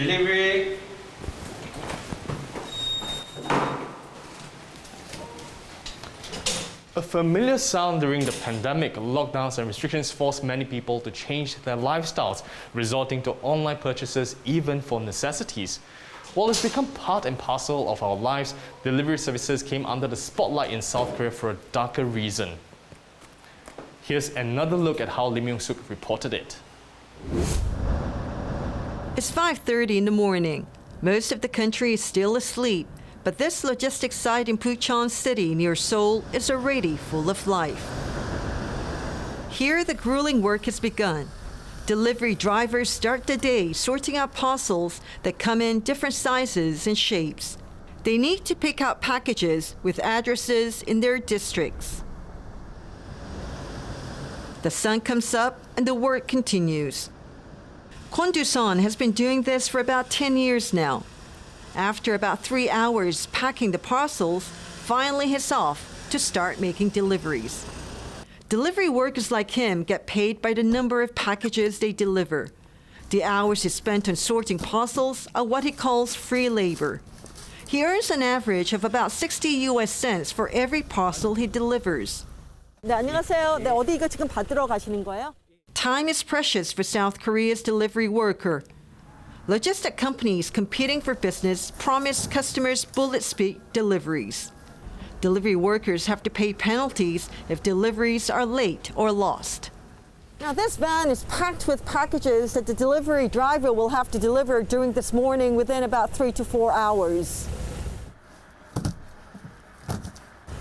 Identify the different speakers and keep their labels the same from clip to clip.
Speaker 1: Delivery.
Speaker 2: A familiar sound during the pandemic, lockdowns and restrictions forced many people to change their lifestyles, resorting to online purchases even for necessities. While it's become part and parcel of our lives, delivery services came under the spotlight in South Korea for a darker reason. Here's another look at how Lim Yong-suk reported it.
Speaker 3: It's 5:30 in the morning. Most of the country is still asleep, but this logistics site in Pucheon City near Seoul is already full of life. Here, the grueling work has begun. Delivery drivers start the day sorting out parcels that come in different sizes and shapes. They need to pick out packages with addresses in their districts. The sun comes up and the work continues. Kwon Do-son has been doing this for about 10 years now. After about 3 hours packing the parcels, finally he's off to start making deliveries. Delivery workers like him get paid by the number of packages they deliver. The hours he spent on sorting parcels are what he calls free labor. He earns an average of about 60 US cents for every parcel he delivers.
Speaker 4: 네, 안녕하세요. 네, 어디 이거 지금 받으러 가시는 거예요?
Speaker 3: Time is precious for South Korea's delivery worker. Logistic companies competing for business promise customers bullet speed deliveries. Delivery workers have to pay penalties if deliveries are late or lost.
Speaker 4: Now, this van is packed with packages that the delivery driver will have to deliver during this morning within about 3 to 4 hours.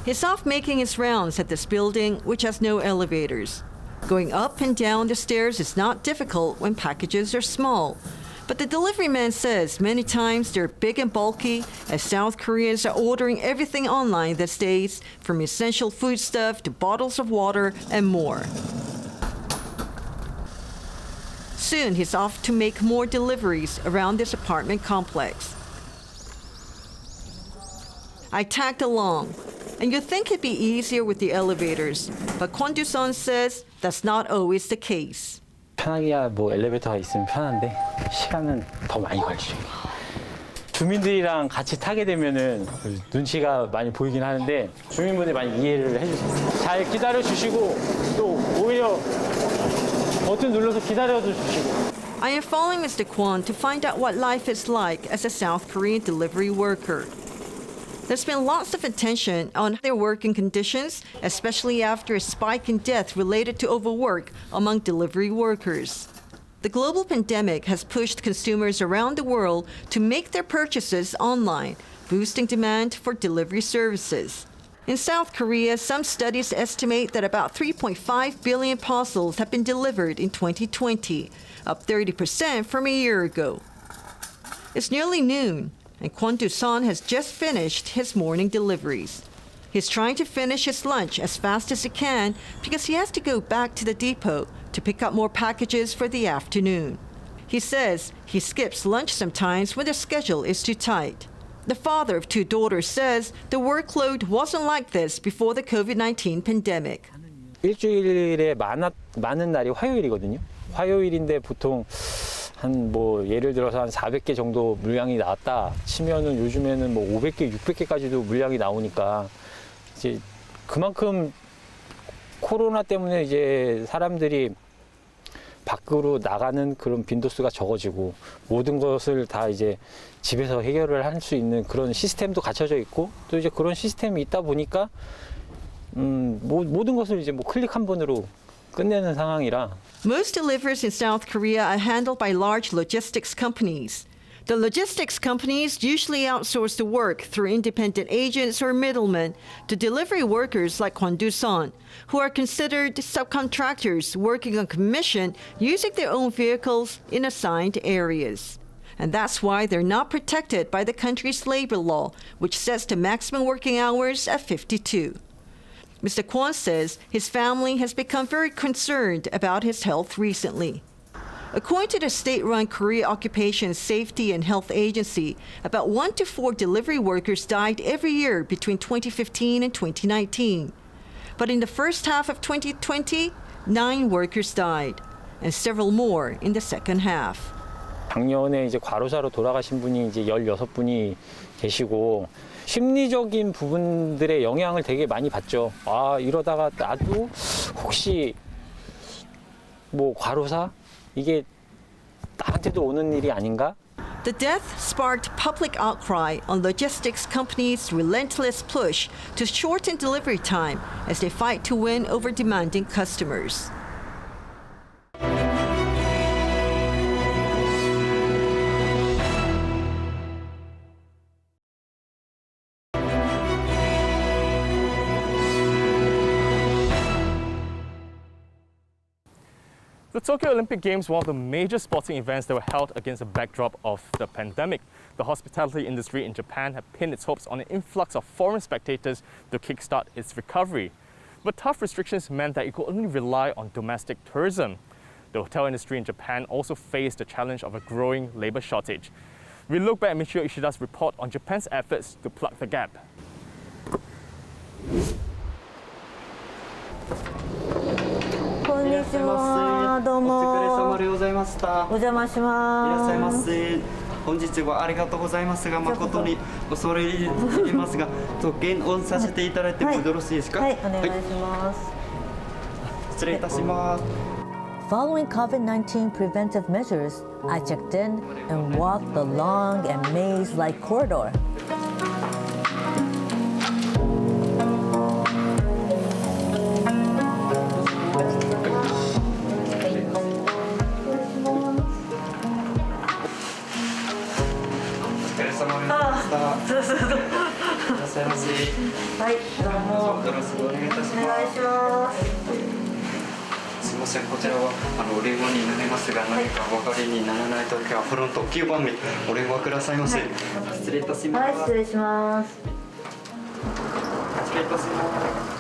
Speaker 3: He's off making his rounds at this building, which has no elevators. Going up and down the stairs is not difficult when packages are small. But the delivery man says many times they're big and bulky, as South Koreans are ordering everything online these days, from essential foodstuff to bottles of water and more. Soon he's off to make more deliveries around this apartment complex. I tagged along, and you'd think it'd be easier with the elevators, but Kwon Do-son says that's not always the case.
Speaker 5: 편하기야 뭐 엘리베이터가 있으면 편한데 시간은 더 많이 걸리죠. 주민들이랑 같이 타게 되면은 눈치가 많이 보이긴 하는데 주민분들이 많이 이해를 해주세요. 잘 기다려 주시고 또 오히려 버튼 눌러서 기다려도 주시고.
Speaker 3: I am following Mr. Kwon to find out what life is like as a South Korean delivery worker. There's been lots of attention on their working conditions, especially after a spike in death related to overwork among delivery workers. The global pandemic has pushed consumers around the world to make their purchases online, boosting demand for delivery services. In South Korea, some studies estimate that about 3.5 billion parcels have been delivered in 2020, up 30% from a year ago. It's nearly noon, and Kwon Do-son has just finished his morning deliveries. He's trying to finish his lunch as fast as he can because he has to go back to the depot to pick up more packages for the afternoon. He says he skips lunch sometimes when the schedule is too tight. The father of 2 daughters says the workload wasn't like this before the COVID-19 pandemic.
Speaker 5: 일주일에 많은 날이 화요일이거든요. 화요일인데 보통 한 뭐 예를 들어서 한 400개 정도 물량이 나왔다 치면은 요즘에는 뭐 500개, 600개까지도 물량이 나오니까 이제 그만큼 코로나 때문에 이제 사람들이 밖으로 나가는 그런 빈도수가 적어지고 모든 것을 다 이제 집에서 해결을 할 수 있는 그런 시스템도 갖춰져 있고 또 이제 그런 시스템이 있다 보니까 모든 것을 이제 뭐 클릭 한 번으로 끝내는 상황이라.
Speaker 3: Most deliveries in South Korea are handled by large logistics companies. The logistics companies usually outsource the work through independent agents or middlemen to delivery workers like Kwon Do-son, who are considered subcontractors working on commission using their own vehicles in assigned areas. And that's why they're not protected by the country's labor law, which sets the maximum working hours at 52. Mr. Kwon says his family has become very concerned about his health recently. According to the state-run Korea Occupation Safety and Health Agency, about 1 to 4 delivery workers died every year between 2015 and 2019. But in the first half of 2020, 9 workers died, and several more in the second half.
Speaker 5: 작년에 이제 과로사로 돌아가신 분이 이제 16분이 계시고 심리적인 부분들의 영향을 되게 많이 받죠. 아, 이러다가 나도 혹시 뭐 과로사? 이게 나한테도 오는 일이 아닌가?
Speaker 3: The death sparked public outcry on logistics companies' relentless push to shorten delivery time as they fight to win over demanding customers.
Speaker 2: The Tokyo Olympic Games were one of the major sporting events that were held against the backdrop of the pandemic. The hospitality industry in Japan had pinned its hopes on an influx of foreign spectators to kickstart its recovery. But tough restrictions meant that it could only rely on domestic tourism. The hotel industry in Japan also faced the challenge of a growing labor shortage. We look back at Michio Ishida's report on Japan's efforts to plug the gap.
Speaker 1: こんにちは。どうも。
Speaker 6: お疲れ様でございました。
Speaker 1: お邪魔します。
Speaker 6: いらっしゃいませ。本日はありがとうございますが、誠に恐れ入りますが、検温させていただいてもよろしいですか。
Speaker 1: はい、お願いします。
Speaker 6: 失礼いたします。
Speaker 1: Following COVID-19 preventive measures, I checked in and walked the long and maze-like corridor.
Speaker 6: すみません、こちらはお電話になりますが、何かお分かりにならないときはフロント9番にお電話くださいませ。失礼いたします。
Speaker 1: はい、失礼します。
Speaker 6: 失礼いたします。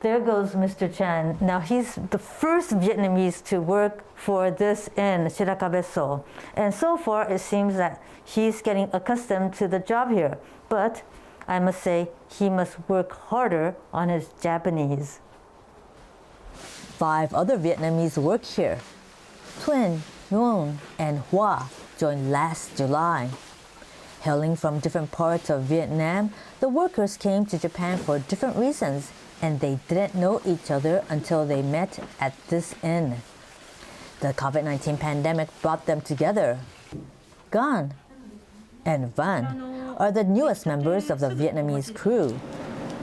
Speaker 1: There goes Mr. Chen. Now he's the first Vietnamese to work for this inn, Shirakabe-so. And so far it seems that he's getting accustomed to the job here. But I must say he must work harder on his Japanese. 5 other Vietnamese work here. Twin, Nguyen, and Hoa joined last July. Hailing from different parts of Vietnam, the workers came to Japan for different reasons, and they didn't know each other until they met at this inn. The COVID-19 pandemic brought them together. Gan and Van are the newest members of the Vietnamese crew.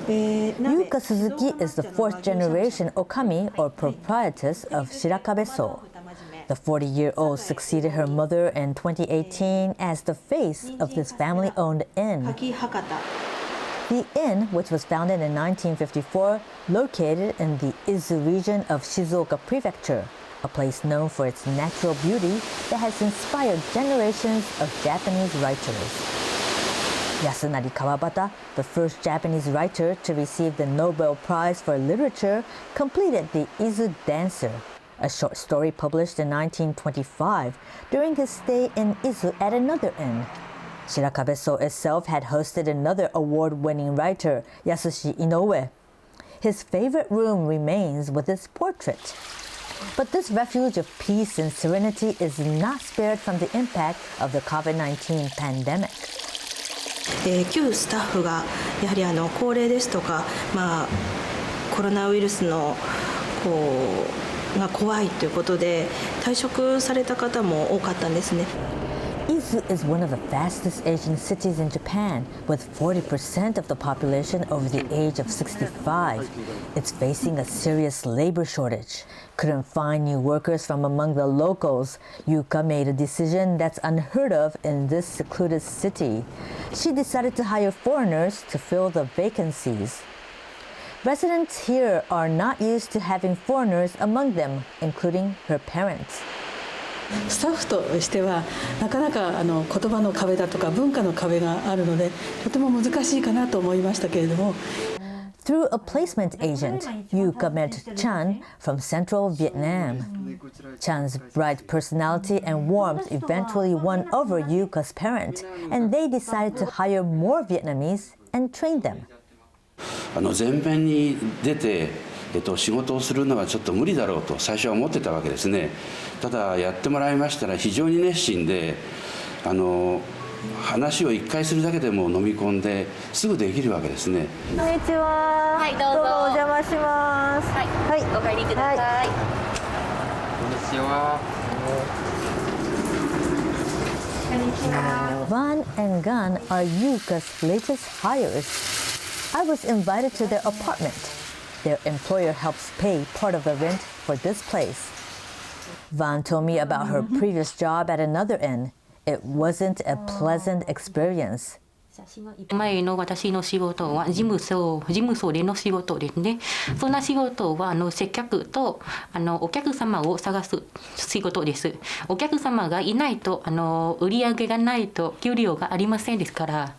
Speaker 1: Yuka Suzuki is the 4th generation Okami or proprietress of Shirakabe-so. The 40-year-old succeeded her mother in 2018 as the face of this family-owned inn. The inn, which was founded in 1954, located in the Izu region of Shizuoka Prefecture, a place known for its natural beauty that has inspired generations of Japanese writers. Yasunari Kawabata, the first Japanese writer to receive the Nobel Prize for Literature, completed the Izu Dancer, a short story published in 1925 during his stay in Izu at another inn. Shirakabe-so itself had hosted another award-winning writer, Yasushi Inoue. His favorite room remains with his portrait. But this refuge of peace and serenity is not spared from the impact of the COVID-19 pandemic.
Speaker 7: 旧スタッフがやはり高齢ですとか、コロナウイルスのが怖いということで退職された方も多かったんですね。
Speaker 1: Izu is one of the fastest aging cities in Japan, with 40% of the population over the age of 65. It's facing a serious labor shortage. Couldn't find new workers from among the locals. Yuka made a decision that's unheard of in this secluded city. She decided to hire foreigners to fill the vacancies. Residents here are not used to having foreigners among them, including her parents.
Speaker 8: スタッフとしてはなかなか言葉の壁だとか文化の壁があるのでとても難しいかなと思いましたけれども
Speaker 1: Through a placement agent, Yuka met Chan from central Vietnam. Chan's bright personality and warmth eventually won over Yuka's parents, and they decided to hire more Vietnamese and train them.
Speaker 9: 前面に出て仕事をするのはちょっと無理だろうと最初は思ってたわけですね。ただやってもらいましたら非常に熱心で、話を1回するだけでも飲み込んですぐできるわけですね。
Speaker 1: こんにちは。
Speaker 10: はい、どうぞ。
Speaker 1: どうもお邪魔します。
Speaker 10: はい、お帰りください。
Speaker 1: はい、
Speaker 6: こんにちは。
Speaker 1: Van and Gun are Yuka's latest hires. I was invited to their apartment. Their employer helps pay part of the rent for this place. Van told me about her previous job at another inn. It wasn't a pleasant experience.
Speaker 10: 前の私の仕事は事務所での仕事ですね。そんな仕事は接客とお客様を探す仕事です。お客様がいないと売り上げがないと給料がありませんですから、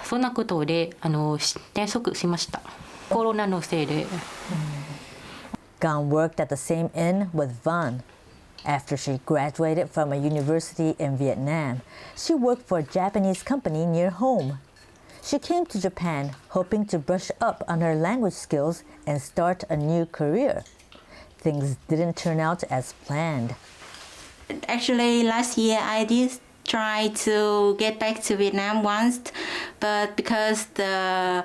Speaker 10: そんなことで転職しました。コロナのせいで。
Speaker 1: Gan worked at the same inn with Van. After she graduated from a university in Vietnam, she worked for a Japanese company near home. She came to Japan hoping to brush up on her language skills and start a new career. Things didn't turn out as planned.
Speaker 7: Actually, last year I did try to get back to Vietnam once, but because the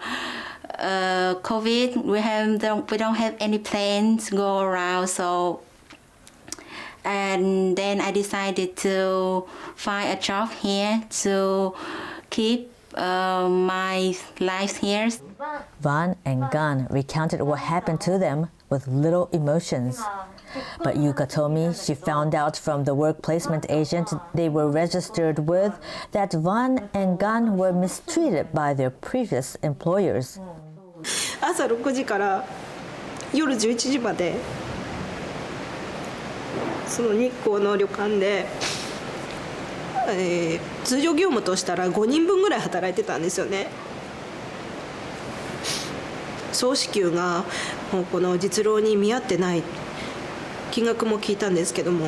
Speaker 7: COVID, we don't have any plans to go around, so. And then I decided to find a job here to keep my life here.
Speaker 1: Van and Gan recounted what happened to them with little emotions. But Yuka told me she found out from the work placement agent they were registered with that Van and Gan were mistreated by their previous employers.
Speaker 7: 朝6時から夜11時までその日光の旅館で、通常業務としたら5人分ぐらい働いてたんですよね。総支給がもうこの実労に見合ってない金額も聞いたんですけども、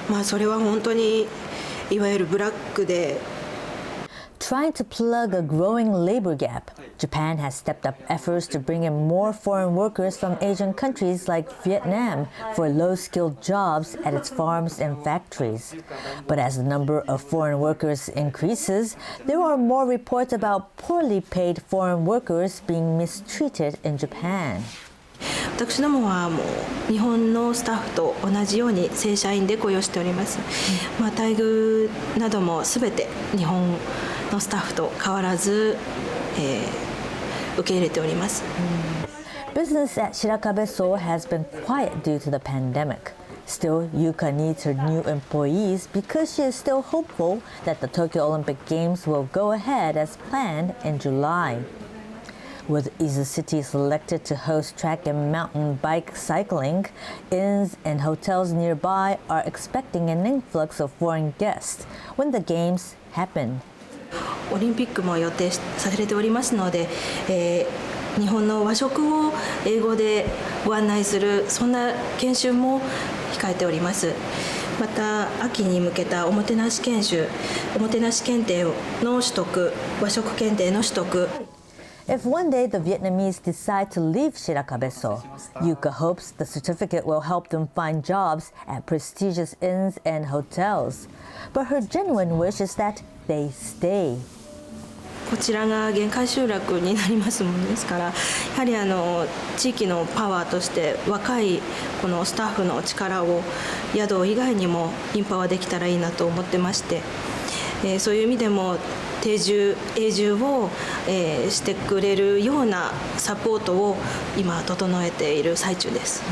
Speaker 7: まあそれは本当にいわゆるブラックで。
Speaker 1: Trying to plug a growing labor gap, Japan has stepped up efforts to bring in more foreign workers from Asian countries like Vietnam for low-skilled jobs at its farms and factories. But as the number of foreign workers increases, there are more reports about poorly paid foreign workers being mistreated in Japan.
Speaker 7: 私どもはもう日本のスタッフと同じように正社員で雇用しております。まあ、待遇などもすべて日本のスタッフと変わらず、受け入れております。
Speaker 1: Business at Shirakabe-so has been quiet due to the pandemic. Still, Yuka needs her new employees because she is still hopeful that the Tokyo Olympic Games will go ahead as planned in July. With Izu City selected to host track and mountain bike cycling, inns and hotels nearby are expecting an influx of foreign guests when the games happen.
Speaker 7: オリンピックも予定されておりますので、日本の和食を英語でご案内するそんな研修も控えております。また秋に向けたおもてなし研修、おもてなし検定の取得、和食検定の取得。
Speaker 1: If one day the Vietnamese decide to leave Shirakabe-so, Yuka hopes the certificate will help them find jobs at prestigious inns and hotels. But her genuine wish is that they stay.
Speaker 7: こちらが限界集落になりますものですから、やはり地域のパワーとして若いこのスタッフの力を宿以外にもインパワーできたらいいなと思ってまして、そういう意味でも永住を、してくれるようなサポートを今整えている最中です。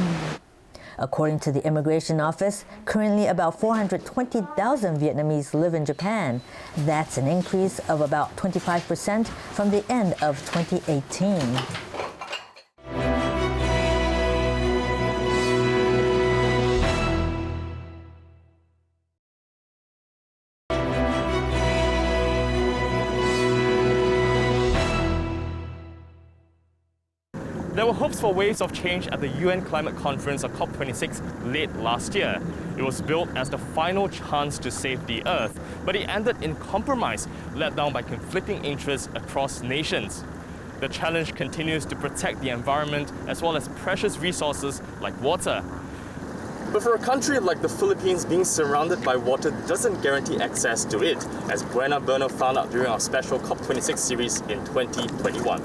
Speaker 1: According to the immigration office, currently about 420,000 Vietnamese live in Japan. That's an increase of about 25% from the end of 2018.
Speaker 2: There were hopes for waves of change at the UN Climate Conference of COP26 late last year. It was built as the final chance to save the Earth, but it ended in compromise, led down by conflicting interests across nations. the challenge continues to protect the environment as well as precious resources like water. But for a country like the Philippines, being surrounded by water doesn't guarantee access to it, as Buena Berno found out during our special COP26 series in 2021.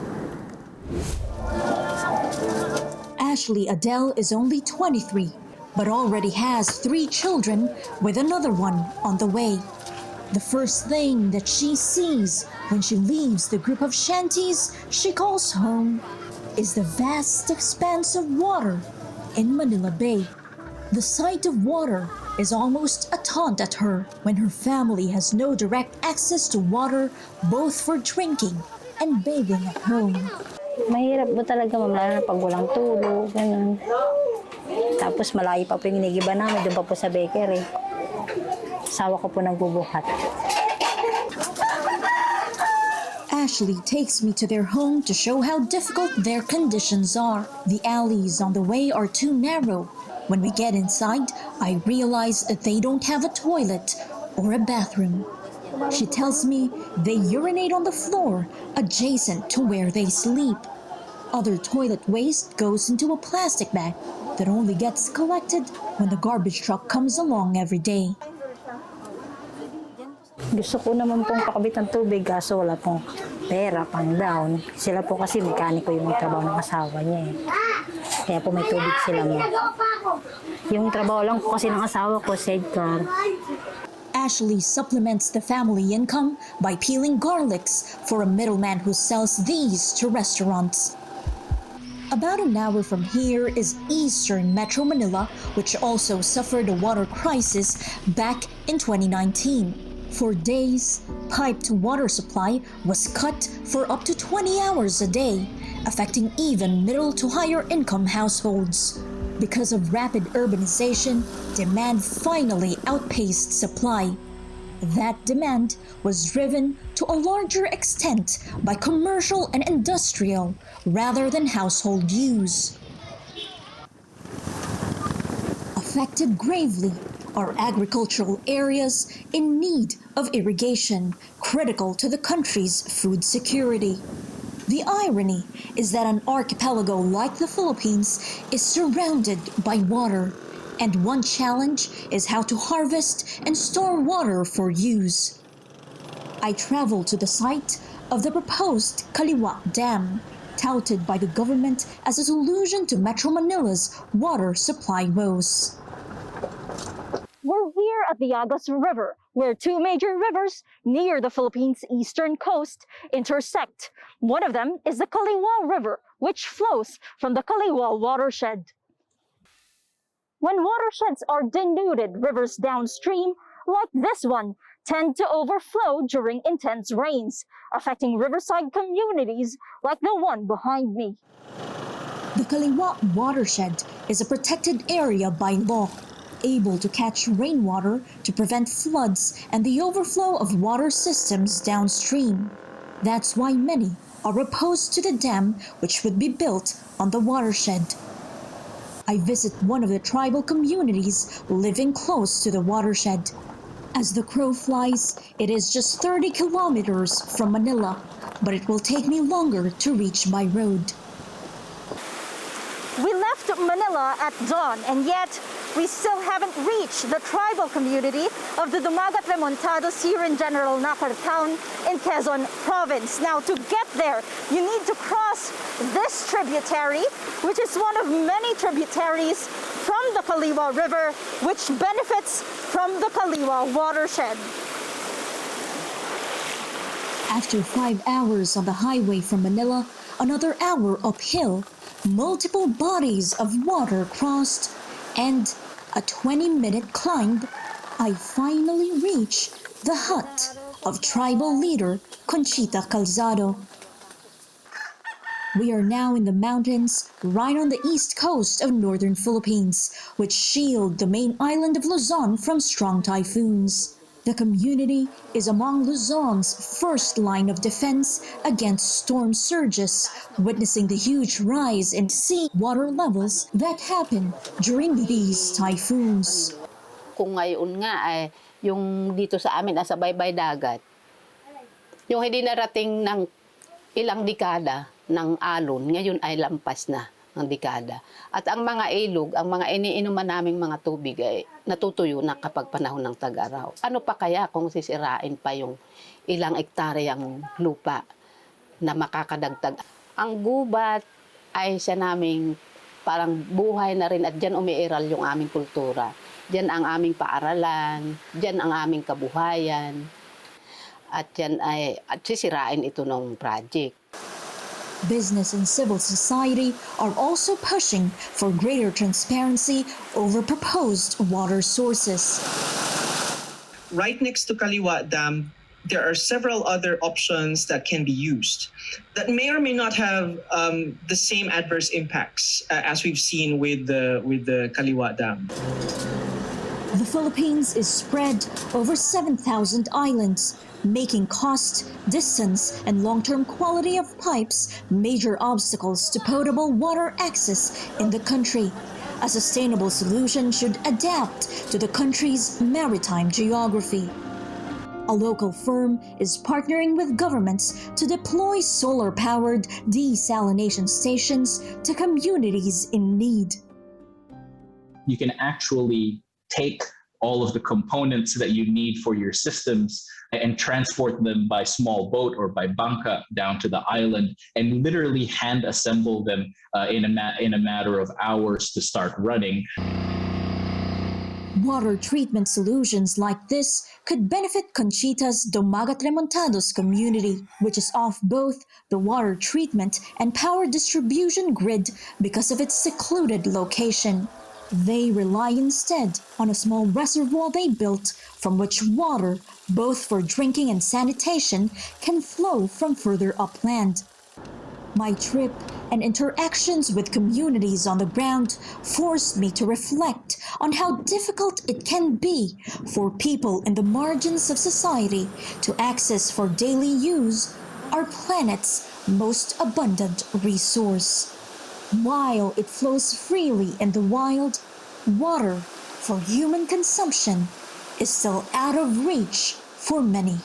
Speaker 11: Ashley Adele is only 23, but already has 3 children with another one on the way. The first thing that she sees when she leaves the group of shanties she calls home is the vast expanse of water in Manila Bay. The sight of water is almost a taunt at her when her family has no direct access to water both for drinking and bathing at home.
Speaker 12: Mahirap po talaga, ma'am, lalo na pag walang tulog, ganun. Tapos malayo pa po yung inigiba namin, doon pa po sa bakery. Asawa ko po nagbubuhat.
Speaker 11: Ashley takes me to their home to show how difficult their conditions are. The alleys on the way are too narrow. When we get inside, I realize that they don't have a toilet or a bathroom. She tells me they urinate on the floor adjacent to where they sleep. Other toilet waste goes into a plastic bag that only gets collected when the garbage truck comes along every day.
Speaker 12: Gusto ko naman pong pakabit ng tubig, kaso wala pong pera, pang down. Sila po kasi mekaniko yung trabaho ng asawa niya eh. Kaya po may tubig sila mo. Yung trabaho lang po kasi ng asawa ko, sidecar.
Speaker 11: Ashley supplements the family income by peeling garlics for a middleman who sells these to restaurants. About an hour from here is eastern Metro Manila, which also suffered a water crisis back in 2019. For days, piped water supply was cut for up to 20 hours a day, affecting even middle to higher income households. Because of rapid urbanization, demand finally outpaced supply. That demand was driven to a larger extent by commercial and industrial rather than household use. Affected gravely are agricultural areas in need of irrigation, critical to the country's food security. The irony is that an archipelago like the Philippines is surrounded by water, and one challenge is how to harvest and store water for use. I traveled to the site of the proposed Kaliwa Dam, touted by the government as a solution to Metro Manila's water supply woes.
Speaker 13: We're here at the Agos River, where 2 major rivers near the Philippines' eastern coast intersect. One of them is the Kaliwa River, which flows from the Kaliwa watershed. When watersheds are denuded, rivers downstream, like this one, tend to overflow during intense rains, affecting riverside communities like the one behind me.
Speaker 11: The Kaliwa watershed is a protected area by law, able to catch rainwater to prevent floods and the overflow of water systems downstream. That's why many are opposed to the dam which would be built on the watershed. I visit one of the tribal communities living close to the watershed. As the crow flies, it is just 30 kilometers from Manila, but it will take me longer to reach by road.
Speaker 13: We left Manila at dawn, and yet we still haven't reached the tribal community of the Dumagat Remontados here in General Nakar Town in Quezon Province. Now, to get there, you need to cross this tributary, which is one of many tributaries from the Kaliwa River, which benefits from the Kaliwa watershed.
Speaker 11: After 5 hours on the highway from Manila, another hour uphill, multiple bodies of water crossed, and a 20-minute climb, I finally reach the hut of tribal leader Conchita Calzado. We are now in the mountains right on the east coast of northern Philippines, which shield the main island of Luzon from strong typhoons. The community is among Luzon's first line of defense against storm surges, witnessing the huge rise in sea water levels that happen during these typhoons.
Speaker 14: Kung ngayon nga ay yung dito sa amin nasa baybay dagat, yung hindi narating ng ilang dekada, ng alon, ngayon ay lampas na ng dekada. At ang mga ilog, ang mga iniinuman naming mga tubig ay natutuyo na kapag panahon ng tag-araw. Ano pa kaya kung sisirain pa yung ilang ektaryang lupa na makakadagdag? Ang gubat ay siya naming parang buhay na rin at dyan umiiral yung aming kultura. Dyan ang aming paaralan, dyan ang aming kabuhayan. At yan ay at sisirain ito ng project.
Speaker 11: Business and civil society are also pushing for greater transparency over proposed water sources.
Speaker 15: Right next to Kaliwa Dam, there are several other options that can be used that may or may not have the same adverse impacts as we've seen with the Kaliwa Dam.
Speaker 11: The Philippines is spread over 7,000 islands, making cost, distance, and long-term quality of pipes major obstacles to potable water access in the country. A sustainable solution should adapt to the country's maritime geography. A local firm is partnering with governments to deploy solar-powered desalination stations to communities in need.
Speaker 16: You can actually take all of the components that you need for your systems and transport them by small boat or by bangka down to the island and literally hand assemble them in a matter of hours to start running.
Speaker 11: Water treatment solutions like this could benefit Conchita's Dumagat Remontados community, which is off both the water treatment and power distribution grid because of its secluded location. They rely instead on a small reservoir they built from which water, both for drinking and sanitation, can flow from further upland. My trip and interactions with communities on the ground forced me to reflect on how difficult it can be for people in the margins of society to access for daily use our planet's most abundant resource. While it flows freely in the wild, water for human consumption is still out of reach for many.